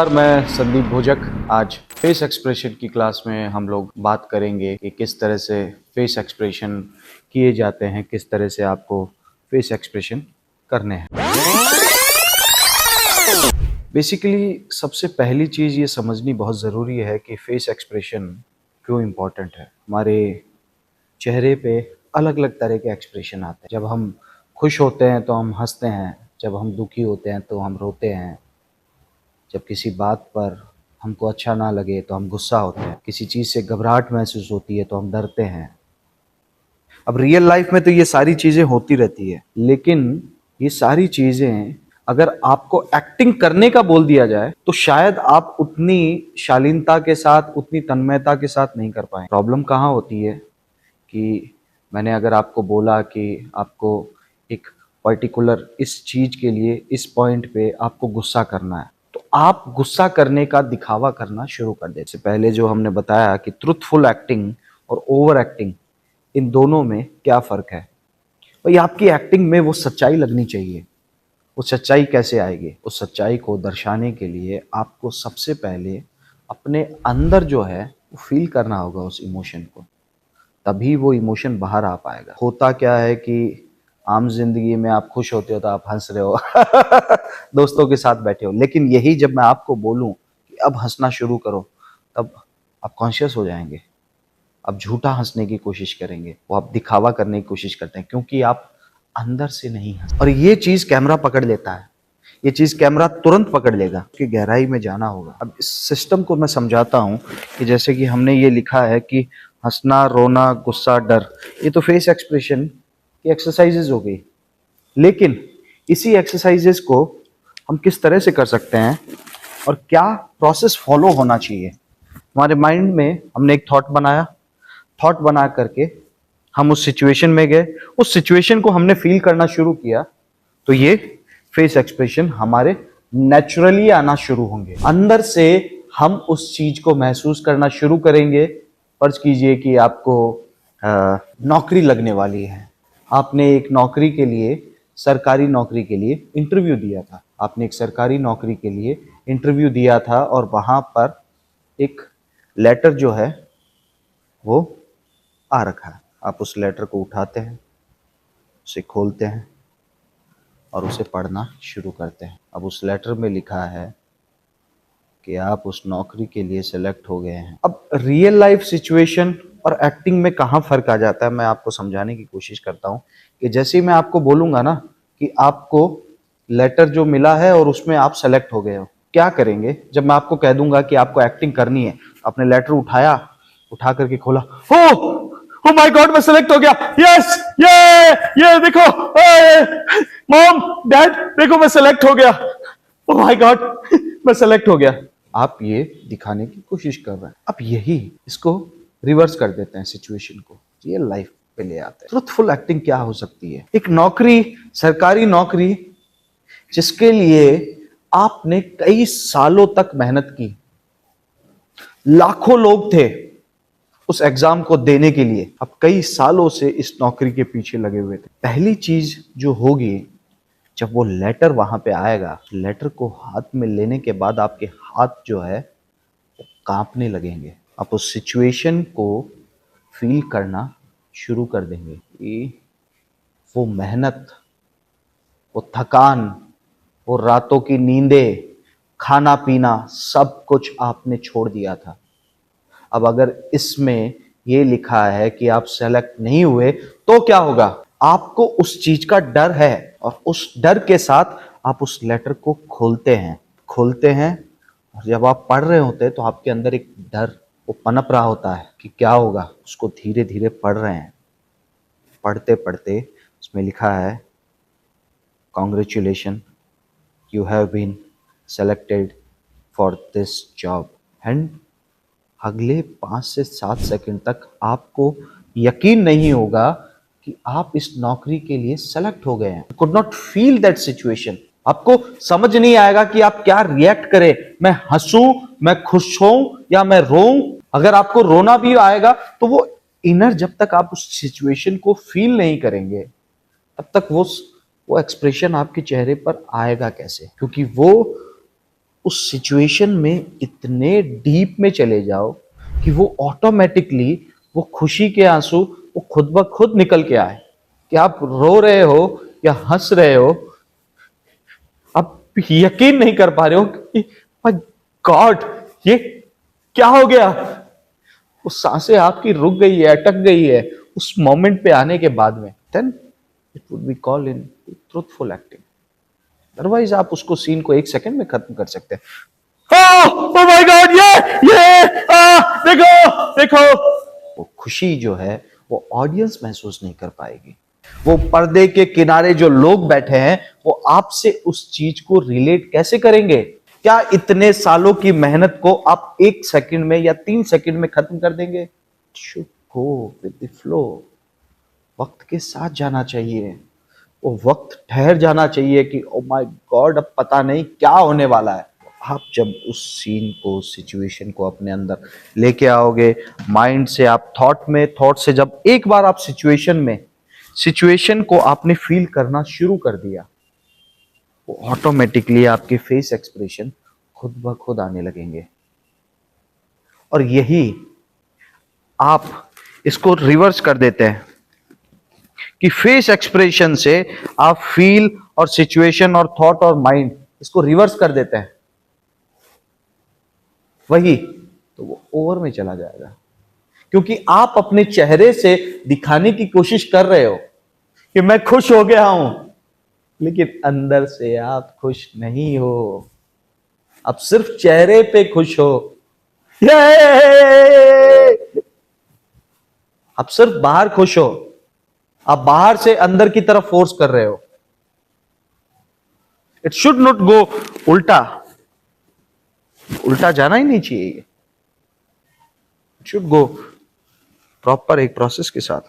मैं संदीप भोजक। आज face expression की क्लास में हम लोग बात करेंगे कि किस तरह से फेस एक्सप्रेशन किए जाते हैं, किस तरह से आपको फेस एक्सप्रेशन करने हैं। बेसिकली सबसे पहली चीज़ ये समझनी बहुत ज़रूरी है कि फेस एक्सप्रेशन क्यों इम्पोर्टेंट है। हमारे चेहरे पे अलग अलग तरह के एक्सप्रेशन आते हैं। जब हम खुश होते हैं तो हम हंसते हैं, जब हम दुखी होते हैं तो हम रोते हैं, जब किसी बात पर हमको अच्छा ना लगे तो हम गुस्सा होते हैं, किसी चीज़ से घबराहट महसूस होती है तो हम डरते हैं। अब रियल लाइफ में तो ये सारी चीज़ें होती रहती है, लेकिन ये सारी चीज़ें अगर आपको एक्टिंग करने का बोल दिया जाए तो शायद आप उतनी शालीनता के साथ, उतनी तन्मयता के साथ नहीं कर पाए। प्रॉब्लम कहाँ होती है कि मैंने अगर आपको बोला कि आपको एक पर्टिकुलर इस चीज़ के लिए इस पॉइंट पे आपको गुस्सा करना है, तो आप गुस्सा करने का दिखावा करना शुरू कर देते। इससे पहले जो हमने बताया कि ट्रुथफुल एक्टिंग और ओवर एक्टिंग, इन दोनों में क्या फ़र्क है। भाई आपकी एक्टिंग में वो सच्चाई लगनी चाहिए। वो सच्चाई कैसे आएगी? उस सच्चाई को दर्शाने के लिए आपको सबसे पहले अपने अंदर जो है वो फील करना होगा उस इमोशन को, तभी वो इमोशन बाहर आ पाएगा। होता क्या है कि आम जिंदगी में आप खुश होते हो तो आप हंस रहे हो दोस्तों के साथ बैठे हो, लेकिन यही जब मैं आपको बोलूं कि अब हंसना शुरू करो, तब आप कॉन्शियस हो जाएंगे। आप झूठा हंसने की कोशिश करेंगे, वो आप दिखावा करने की कोशिश करते हैं, क्योंकि आप अंदर से नहीं हंस। और ये चीज कैमरा पकड़ लेता है, ये चीज कैमरा तुरंत पकड़ लेगा कि गहराई में जाना होगा। अब इस सिस्टम को मैं समझाता हूँ कि जैसे कि हमने ये लिखा है कि हंसना, रोना, गुस्सा, डर, ये तो फेस एक्सप्रेशन की एक्सरसाइजेज हो गई। लेकिन इसी एक्सरसाइजेज को हम किस तरह से कर सकते हैं और क्या प्रोसेस फॉलो होना चाहिए। हमारे माइंड में हमने एक थॉट बनाया, थॉट बना करके हम उस सिचुएशन में गए, उस सिचुएशन को हमने फील करना शुरू किया, तो ये फेस एक्सप्रेशन हमारे नेचुरली आना शुरू होंगे। अंदर से हम उस चीज को महसूस करना शुरू करेंगे। फर्ज कीजिए कि आपको नौकरी लगने वाली है। आपने एक नौकरी के लिए, सरकारी नौकरी के लिए इंटरव्यू दिया था। आपने एक सरकारी नौकरी के लिए इंटरव्यू दिया था और वहां पर एक लेटर जो है वो आ रखा है। आप उस लेटर को उठाते हैं, उसे खोलते हैं और उसे पढ़ना शुरू करते हैं। अब उस लेटर में लिखा है कि आप उस नौकरी के लिए सिलेक्ट हो गए हैं। अब रियल लाइफ सिचुएशन और एक्टिंग में कहाँ फर्क आ जाता है, मैं आपको समझाने की कोशिश करता हूँ कि जैसे ही मैं आपको बोलूंगा ना कि आपको लेटर जो मिला है और उसमें आप सेलेक्ट हो गए हो, क्या करेंगे? जब मैं आपको कह दूंगा कि आपको एक्टिंग करनी है, आपने लेटर उठाया, उठा करके खोला, ओ माय गॉड, मैं सेलेक्ट हो गया, यस, ये देखो, मॉम, डैड, देखो मैं सेलेक्ट हो गया, ओ माय गॉड, मैं सेलेक्ट हो गया। आप ये दिखाने की कोशिश कर रहे हैं। अब यही इसको रिवर्स कर देते हैं, सिचुएशन को रियल लाइफ पे ले आते हैं। ट्रुथफुल एक्टिंग क्या हो सकती है? एक नौकरी, सरकारी नौकरी, जिसके लिए आपने कई सालों तक मेहनत की, लाखों लोग थे उस एग्जाम को देने के लिए, अब कई सालों से इस नौकरी के पीछे लगे हुए थे। पहली चीज जो होगी, जब वो लेटर वहां पे आएगा, लेटर को हाथ में लेने के बाद आपके हाथ जो है वो कांपने लगेंगे। आप उस सिचुएशन को फील करना शुरू कर देंगे कि वो मेहनत, वो थकान, वो रातों की नींदें, खाना पीना, सब कुछ आपने छोड़ दिया था। अब अगर इसमें ये लिखा है कि आप सेलेक्ट नहीं हुए, तो क्या होगा? आपको उस चीज का डर है और उस डर के साथ आप उस लेटर को खोलते हैं और जब आप पढ़ रहे होते हैं तो आपके अंदर एक डर वो पनप रहा होता है कि क्या होगा। उसको धीरे धीरे पढ़ रहे हैं, पढ़ते पढ़ते उसमें लिखा है, congratulation, you have been selected for this job. And अगले 5 से 7 सेकंड तक आपको यकीन नहीं होगा कि आप इस नौकरी के लिए सेलेक्ट हो गए हैं। Could not feel that situation. आपको समझ नहीं आएगा कि आप क्या रिएक्ट करें, मैं हंसूं, मैं खुश हूं या मैं रोऊं। अगर आपको रोना भी आएगा तो वो इनर, जब तक आप उस सिचुएशन को फील नहीं करेंगे तब तक वो एक्सप्रेशन आपके चेहरे पर आएगा कैसे? क्योंकि वो उस सिचुएशन में इतने डीप में चले जाओ कि वो ऑटोमेटिकली वो खुशी के आंसू वो खुद ब खुद निकल के आए, कि आप रो रहे हो या हंस रहे हो, आप यकीन नहीं कर पा रहे हो कि माय गॉड ये क्या हो गया। वो सांसें आपकी रुक गई है, अटक गई है उस मोमेंट पे आने के बाद में, then it would be called in truthful acting. Otherwise आप उसको सीन को एक सेकंड में खत्म कर सकते हैं। ओह माय गॉड, ये देखो देखो। वो खुशी जो है वो ऑडियंस महसूस नहीं कर पाएगी। वो पर्दे के किनारे जो लोग बैठे हैं वो आपसे उस चीज को रिलेट कैसे करेंगे? क्या इतने सालों की मेहनत को आप 1 सेकंड में या 3 सेकंड में खत्म कर देंगे? Should go with the flow. वक्त के साथ जाना चाहिए, वो वक्त ठहर जाना चाहिए कि ओ माय गॉड अब पता नहीं क्या होने वाला है। आप जब उस सीन को, सिचुएशन को अपने अंदर लेके आओगे, माइंड से आप थॉट से जब एक बार आप सिचुएशन को आपने फील करना शुरू कर दिया, वो ऑटोमेटिकली आपके फेस एक्सप्रेशन खुद ब खुद आने लगेंगे। और यही आप इसको रिवर्स कर देते हैं कि फेस एक्सप्रेशन से आप फील और सिचुएशन और थॉट और माइंड इसको रिवर्स कर देते हैं, वही तो वो ओवर में चला जाएगा। क्योंकि आप अपने चेहरे से दिखाने की कोशिश कर रहे हो कि मैं खुश हो गया हूं, लेकिन अंदर से आप खुश नहीं हो। आप सिर्फ चेहरे पे खुश हो, आप सिर्फ बाहर खुश हो, आप बाहर से अंदर की तरफ फोर्स कर रहे हो। इट शुड नॉट गो उल्टा, उल्टा जाना ही नहीं चाहिए। इट शुड गो प्रॉपर एक प्रोसेस के साथ।